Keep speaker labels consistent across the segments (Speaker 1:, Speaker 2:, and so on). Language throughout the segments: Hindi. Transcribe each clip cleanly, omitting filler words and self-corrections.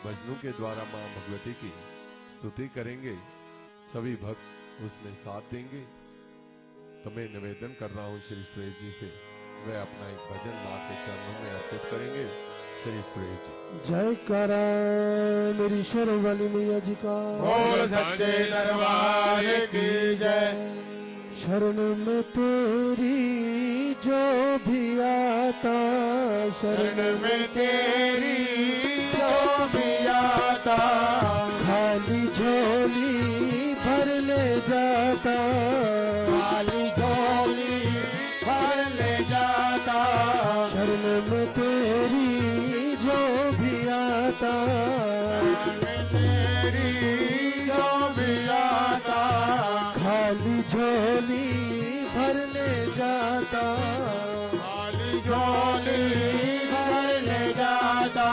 Speaker 1: भजनों के द्वारा मां भगवती की स्तुति करेंगे, सभी भक्त उसमें साथ देंगे। तो मैं निवेदन कर रहा हूं श्री सुरेश जी से, वे अपना एक भजन ला के चरणों में अर्पित करेंगे। श्री सुरेश जी।
Speaker 2: जय करा मेरी शरण वाली मैया जी का,
Speaker 3: बोल सच्चे दरबार की जय।
Speaker 2: शरण में तेरी जो भी आता,
Speaker 3: शरण में तेरी जो भी आता,
Speaker 2: खाली झोली भर ले जाता,
Speaker 3: खाली झोली भर ले जाता।
Speaker 2: शरण में तेरी जो भी आता,
Speaker 3: शरण में तेरी जो भी आता,
Speaker 2: खाली झोली भर ले जाता,
Speaker 3: खाली झोली भर ले जाता।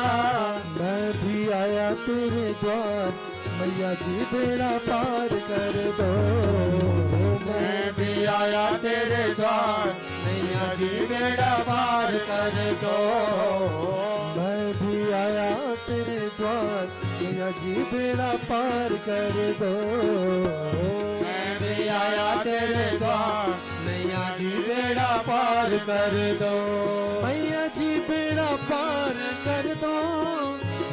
Speaker 2: मैं भी आया तेरे द्वार, मैया जी बेड़ा पार कर दो।
Speaker 3: मैं भी आया तेरे द्वार, मैया जी बेड़ा पार कर दो।
Speaker 2: मैं भी आया तेरे द्वार, मैया जी बेड़ा पार कर दो।
Speaker 3: मैं भी आया तेरे द्वार, मैया जी बेड़ा पार कर दो।
Speaker 2: मैया जी बेड़ा पार कर दो,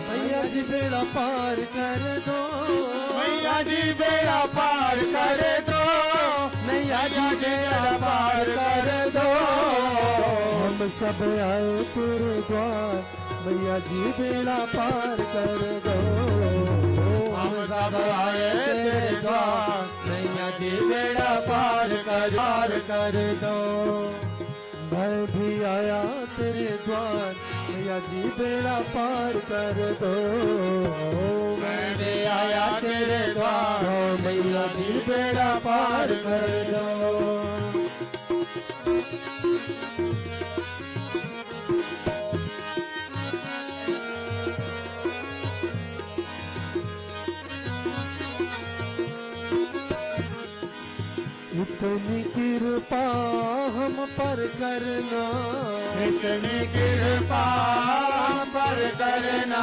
Speaker 2: मैया जी बेड़ा पार कर दो,
Speaker 3: मैया जी बेड़ा पार कर दो, मैया जी बेड़ा पार कर दो।
Speaker 2: हम सब आए तेरे द्वार, मैया जी बेड़ा पार कर दो।
Speaker 3: हम सब आए तेरे द्वार, मैया जी बेड़ा पार कर दो।
Speaker 2: मैं भी आया तेरे द्वार, मैया जी बेड़ा पार कर दो।
Speaker 3: मैं भी आया तेरे द्वार, मैया जी बेड़ा पार कर दो।
Speaker 2: इतनी कृपा हम पर करना,
Speaker 3: इतनी कृपा हम पर करना,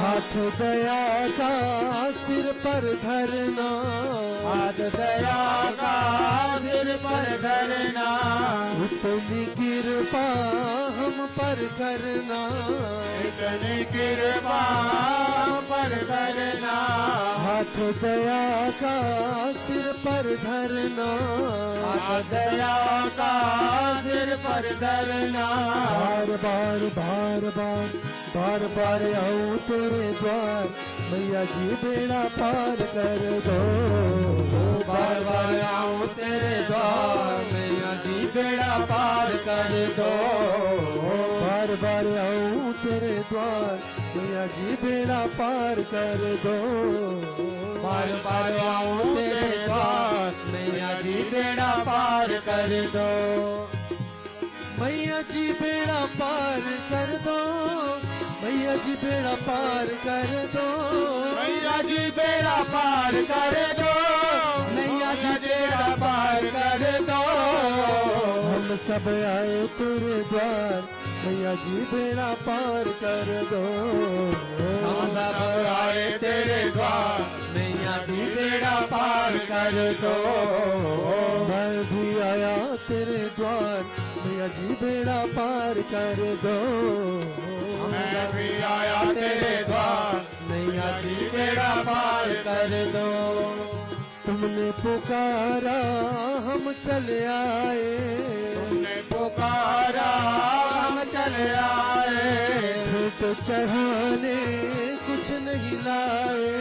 Speaker 2: हाथ दया का सिर पर धरना,
Speaker 3: हाथ दया का सिर पर धरना।
Speaker 2: इतनी कृपा हम पर करना,
Speaker 3: इतनी कृपा हम पर करना,
Speaker 2: हाथ दया का सिर पर धरना,
Speaker 3: हाथ दया का सिर पर धरना।
Speaker 2: बार बार बार बार बार बार आऊं तेरे द्वार, मैया जी बेड़ा पार कर दो।
Speaker 3: बार बार आऊं तेरे द्वार, मैया जी बेड़ा पार कर दो।
Speaker 2: बार बार आऊं तेरे द्वार, मैया जी बेड़ा पार कर दो।
Speaker 3: बार बार आऊं तेरे द्वार, मैया जी बेड़ा पार कर दो।
Speaker 2: मैया जी बेड़ा पार कर दो, मैया जी बेड़ा पार कर दो,
Speaker 3: मैया जी बेड़ा पार कर दो, मैया जी बेड़ा पार कर दो।
Speaker 2: हम सब आए तेरे द्वार, मैया जी बेड़ा पार कर दो।
Speaker 3: हम सब आए तेरे द्वार, मैया जी बेड़ा पार कर दो।
Speaker 2: मैं भी आया तेरे द्वार, मैया जी बेड़ा पार कर दो।
Speaker 3: मैं भी आया तेरे द्वार, मैया जी बेड़ा पार कर दो।
Speaker 2: तुमने पुकारा हम चले आए,
Speaker 3: तुमने पुकारा हम चले आए,
Speaker 2: भेंट चढ़ाने कुछ नहीं लाए,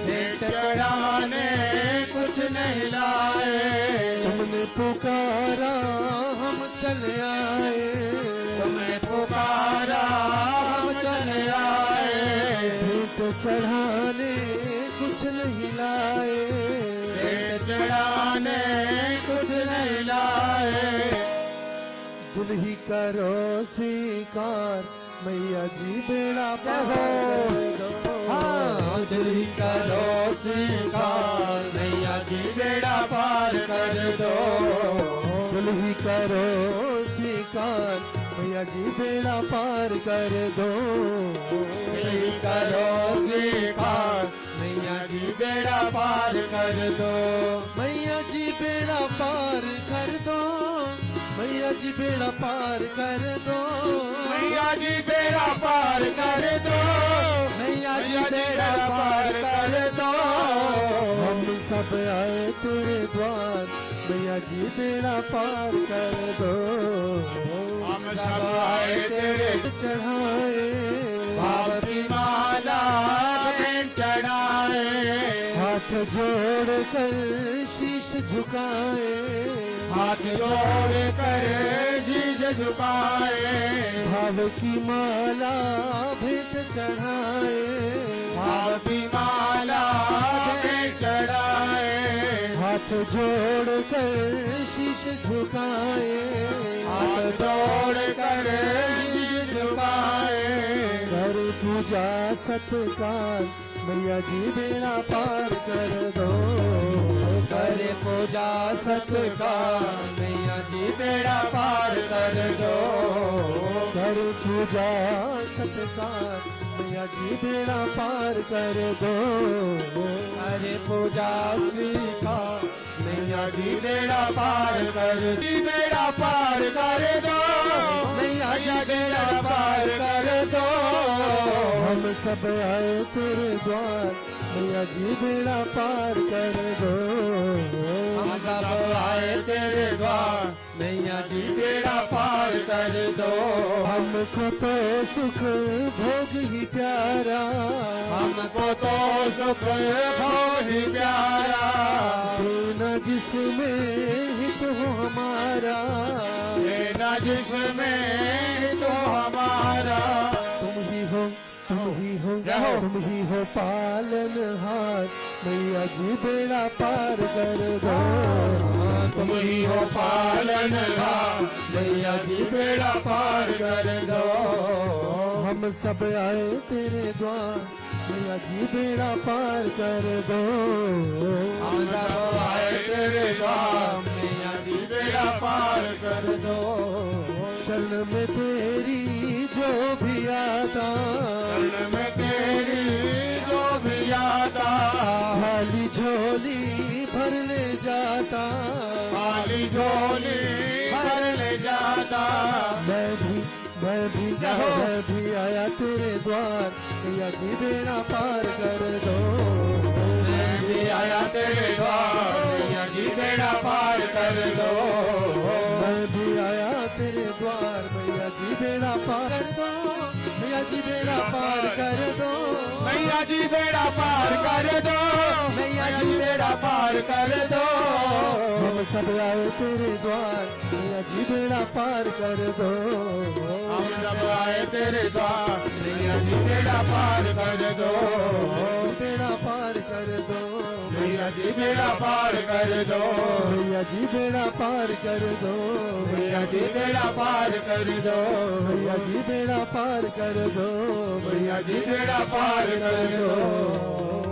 Speaker 3: भेंट चढ़ाने कुछ नहीं लाए।
Speaker 2: तुमने पुकारा हम चले आए,
Speaker 3: तुमने पुकारा हम चले आए,
Speaker 2: भेंट चढ़ाने कुछ नहीं लाए,
Speaker 3: भेंट चढ़ाने कुछ नहीं लाए।
Speaker 2: दिल ही करो स्वीकार, मैया जी बेड़ा पार कर दो।
Speaker 3: हाँ, दिल ही करो स्वीकार, मैया जी बेड़ा पार कर दो।
Speaker 2: दिल ही करो स्वीकार, मैया जी बेड़ा पार कर दो।
Speaker 3: दिल ही करो कर दो
Speaker 2: मैया जी बेड़ा पार कर दो मैया जी बेड़ा पार कर दो
Speaker 3: मैया जी बेड़ा पार कर दो मैया जी बेड़ा पार कर दो
Speaker 2: हम सब आए तेरे द्वार मैया जी बेड़ा पार कर दो
Speaker 3: हम सब आए तेरे
Speaker 2: चढ़ाए
Speaker 3: भाव की माला भेंट चढ़ाए
Speaker 2: हाथ जोड़ कर शीश झुकाए
Speaker 3: हाथ जोड़ कर जीज झुकाए
Speaker 2: भाव की माला भेंट चढ़ाए
Speaker 3: भाव की माला भेंट चढ़ाए
Speaker 2: हाथ जोड़ कर शीश झुकाए
Speaker 3: हाथ जोड़ कर जीज झुकाए
Speaker 2: कर पूजा सत्कार मैया जी बेड़ा पार कर दो
Speaker 3: करे पूजा सत्कार मैया जी बेड़ा पार कर दो
Speaker 2: कर पूजा सत्कार मैया जी बेड़ा पार कर दो
Speaker 3: करे पूजा स्वीकार मैया जी बेड़ा पार कर जी बेड़ा पार कर दो मैया जी बेड़ा पार कर दो
Speaker 2: हम सब आए तेरे द्वार मैया जी बेड़ा पार कर दो
Speaker 3: हम सब आए तेरे द्वार मैया जी बेड़ा पार कर दो
Speaker 2: हमको तो सुख भोग ही प्यारा
Speaker 3: हमको तो सुख भोग ही प्यारा
Speaker 2: देना जिसमें हित हो हमारा
Speaker 3: लेना जिसमें तो हमारा
Speaker 2: तुम ही हो तुम ही हो
Speaker 3: रहो।
Speaker 2: तुम ही हो पालनहार मैया जी बेड़ा पार कर दो
Speaker 3: तुम ही हो पालनहार मैया जी बेड़ा पार कर दो
Speaker 2: हम सब आए तेरे द्वार मैया जी बेड़ा पार कर दो
Speaker 3: हम सब आए तेरे द्वार मैया जी बेड़ा पार कर दो
Speaker 2: शरण में तेरी जो भी आता
Speaker 3: शरण में तेरी जो भी आता
Speaker 2: खाली झोली भर ले जाता
Speaker 3: खाली झोली भर ले जाता
Speaker 2: मैं भी आया तेरे द्वार मैया जी बेड़ा पार कर दो
Speaker 3: मैं भी आया तेरे द्वार मैया जी बेड़ा पार कर दो
Speaker 2: मैं भी आया तेरे द्वार मैया जी बेड़ा पार कर दो मैया जी बेड़ा पार कर दो
Speaker 3: मैया जी बेड़ा पार कर दो मैया जी बेड़ा पार कर दो
Speaker 2: हम सब आए तेरे द्वार मैया जी बेड़ा पार कर दो
Speaker 3: हम सब आए तेरे द्वार मैया जी बेड़ा पार कर दो
Speaker 2: बेड़ा पार कर दो
Speaker 3: मैया जी बेड़ा पार कर दो
Speaker 2: मैया जी बेड़ा पार कर दो
Speaker 3: मैया जी बेड़ा पार कर दो
Speaker 2: मैया जी बेड़ा पार कर दो
Speaker 3: मैया जी बेड़ा पार कर दो